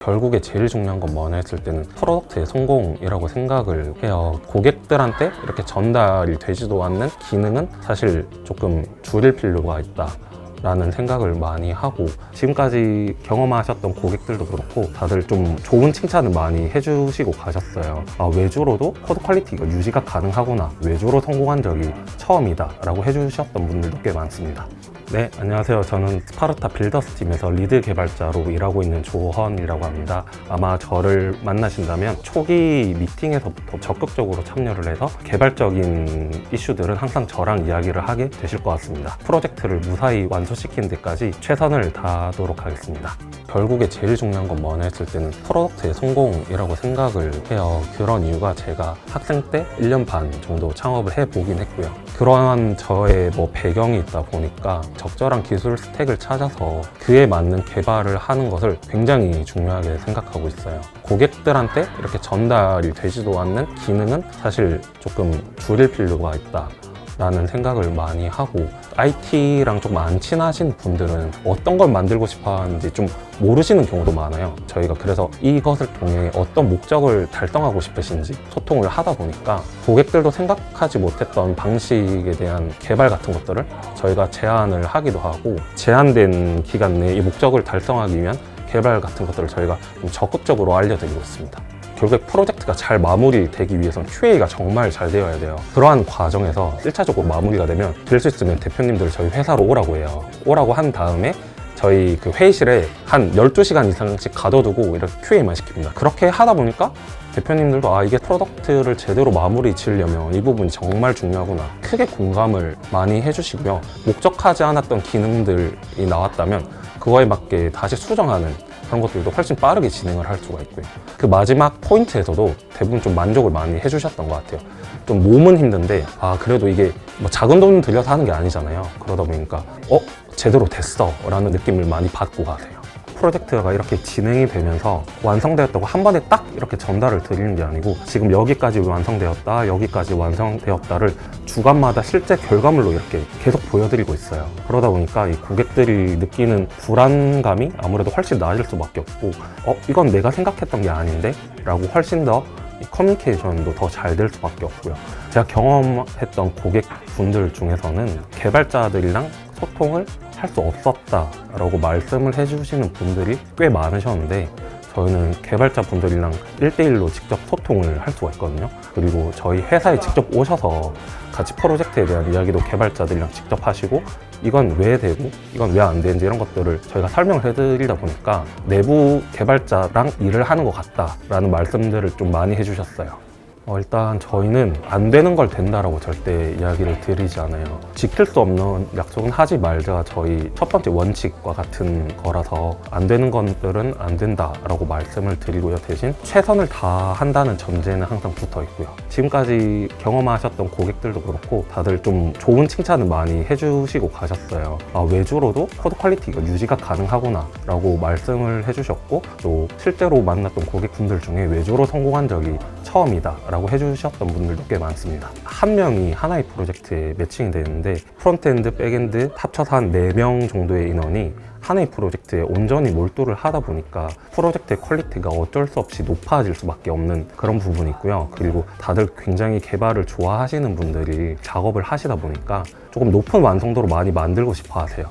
결국에 제일 중요한 건 뭐냐 했을 때는 프로덕트의 성공이라고 생각을 해요. 고객들한테 이렇게 전달이 되지도 않는 기능은 사실 조금 줄일 필요가 있다 라는 생각을 많이 하고, 지금까지 경험하셨던 고객들도 그렇고 다들 좀 좋은 칭찬을 많이 해주시고 가셨어요. 외주로도 코드 퀄리티가 유지가 가능하구나, 외주로 성공한 적이 처음이다 라고 해주셨던 분들도 꽤 많습니다. 네, 안녕하세요. 저는 스파르타 빌더스 팀에서 리드 개발자로 일하고 있는 조헌이라고 합니다. 아마 저를 만나신다면 초기 미팅에서부터 적극적으로 참여를 해서 개발적인 이슈들은 항상 저랑 이야기를 하게 되실 것 같습니다. 프로젝트를 무사히 완수시키는 데까지 최선을 다하도록 하겠습니다. 결국에 제일 중요한 건 뭐냐 했을 때는 프로덕트의 성공이라고 생각을 해요. 그런 이유가 제가 학생 때 1년 반 정도 창업을 해보긴 했고요. 그러한 저의 배경이 있다 보니까 적절한 기술 스택을 찾아서 그에 맞는 개발을 하는 것을 굉장히 중요하게 생각하고 있어요. 고객들한테 이렇게 전달이 되지도 않는 기능은 사실 조금 줄일 필요가 있다 라는 생각을 많이 하고, IT랑 조금 안 친하신 분들은 어떤 걸 만들고 싶어 하는지 좀 모르시는 경우도 많아요. 저희가 그래서 이것을 통해 어떤 목적을 달성하고 싶으신지 소통을 하다 보니까 고객들도 생각하지 못했던 방식에 대한 개발 같은 것들을 저희가 제안을 하기도 하고, 제한된 기간 내에 이 목적을 달성하기 위한 개발 같은 것들을 저희가 좀 적극적으로 알려드리고 있습니다. 결국에 프로젝트가 잘 마무리되기 위해서는 QA가 정말 잘 되어야 돼요. 그러한 과정에서 1차적으로 마무리가 되면 될 수 있으면 대표님들 저희 회사로 오라고 해요. 오라고 한 다음에 저희 그 회의실에 한 12시간 이상씩 가둬두고 이렇게 QA만 시킵니다. 그렇게 하다 보니까 대표님들도 이게 프로덕트를 제대로 마무리 지으려면 이 부분이 정말 중요하구나, 크게 공감을 많이 해주시고요. 목적하지 않았던 기능들이 나왔다면 그거에 맞게 다시 수정하는 그런 것들도 훨씬 빠르게 진행을 할 수가 있고요. 그 마지막 포인트에서도 대부분 좀 만족을 많이 해주셨던 것 같아요. 좀 몸은 힘든데 그래도 이게 작은 돈 들여서 하는 게 아니잖아요. 그러다 보니까 제대로 됐어 라는 느낌을 많이 받고 가세요. 프로젝트가 이렇게 진행이 되면서 완성되었다고 한 번에 딱 이렇게 전달을 드리는 게 아니고, 지금 여기까지 완성되었다, 여기까지 완성되었다를 주간마다 실제 결과물로 이렇게 계속 보여드리고 있어요. 그러다 보니까 이 고객들이 느끼는 불안감이 아무래도 훨씬 나아질 수밖에 없고, 이건 내가 생각했던 게 아닌데? 라고 훨씬 더 커뮤니케이션도 더 잘 될 수밖에 없고요. 제가 경험했던 고객분들 중에서는 개발자들이랑 소통을 할 수 없었다라고 말씀을 해주시는 분들이 꽤 많으셨는데, 저희는 개발자 분들이랑 1대1로 직접 소통을 할 수가 있거든요. 그리고 저희 회사에 직접 오셔서 같이 프로젝트에 대한 이야기도 개발자들이랑 직접 하시고, 이건 왜 되고 이건 왜 안 되는지 이런 것들을 저희가 설명을 해드리다 보니까 내부 개발자랑 일을 하는 것 같다라는 말씀들을 좀 많이 해주셨어요. 일단 저희는 안 되는 걸 된다라고 절대 이야기를 드리지 않아요. 지킬 수 없는 약속은 하지 말자가 저희 첫 번째 원칙과 같은 거라서 안 되는 것들은 안 된다라고 말씀을 드리고요. 대신 최선을 다한다는 전제는 항상 붙어 있고요. 지금까지 경험하셨던 고객들도 그렇고 다들 좀 좋은 칭찬을 많이 해주시고 가셨어요. 외주로도 코드 퀄리티가 유지가 가능하구나 라고 말씀을 해주셨고, 또 실제로 만났던 고객분들 중에 외주로 성공한 적이 처음이다 라고 해주셨던 분들도 꽤 많습니다. 한 명이 하나의 프로젝트에 매칭이 되는데 프론트엔드, 백엔드 합쳐서 한 4명 정도의 인원이 하나의 프로젝트에 온전히 몰두를 하다 보니까 프로젝트의 퀄리티가 어쩔 수 없이 높아질 수밖에 없는 그런 부분이 있고요. 그리고 다들 굉장히 개발을 좋아하시는 분들이 작업을 하시다 보니까 조금 높은 완성도로 많이 만들고 싶어 하세요.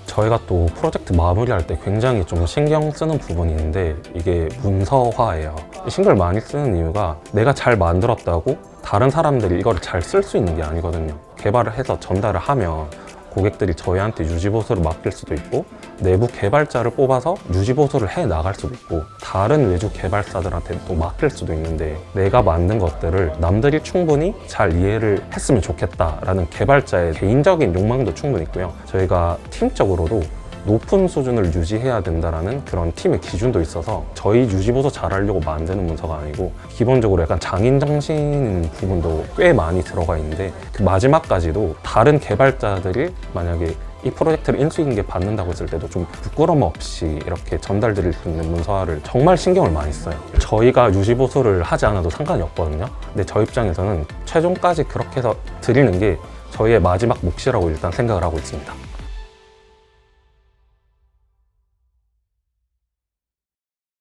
저희가 또 프로젝트 마무리할 때 굉장히 좀 신경 쓰는 부분이 있는데, 이게 문서화예요. 신경을 많이 쓰는 이유가 내가 잘 만들었다고 다른 사람들이 이걸 잘 쓸 수 있는 게 아니거든요. 개발을 해서 전달을 하면 고객들이 저희한테 유지보수를 맡길 수도 있고, 내부 개발자를 뽑아서 유지보수를 해 나갈 수도 있고, 다른 외주 개발사들한테 또 맡길 수도 있는데, 내가 만든 것들을 남들이 충분히 잘 이해를 했으면 좋겠다라는 개발자의 개인적인 욕망도 충분히 있고요. 저희가 팀적으로도 높은 수준을 유지해야 된다는 그런 팀의 기준도 있어서 저희 유지보수 잘하려고 만드는 문서가 아니고, 기본적으로 약간 장인정신인 부분도 꽤 많이 들어가 있는데, 그 마지막까지도 다른 개발자들이 만약에 이 프로젝트를 인수인계 받는다고 했을 때도 좀 부끄럼 없이 이렇게 전달드릴 수 있는 문서화를 정말 신경을 많이 써요. 저희가 유지보수를 하지 않아도 상관이 없거든요. 근데 저 입장에서는 최종까지 그렇게 해서 드리는 게 저희의 마지막 몫이라고 일단 생각을 하고 있습니다.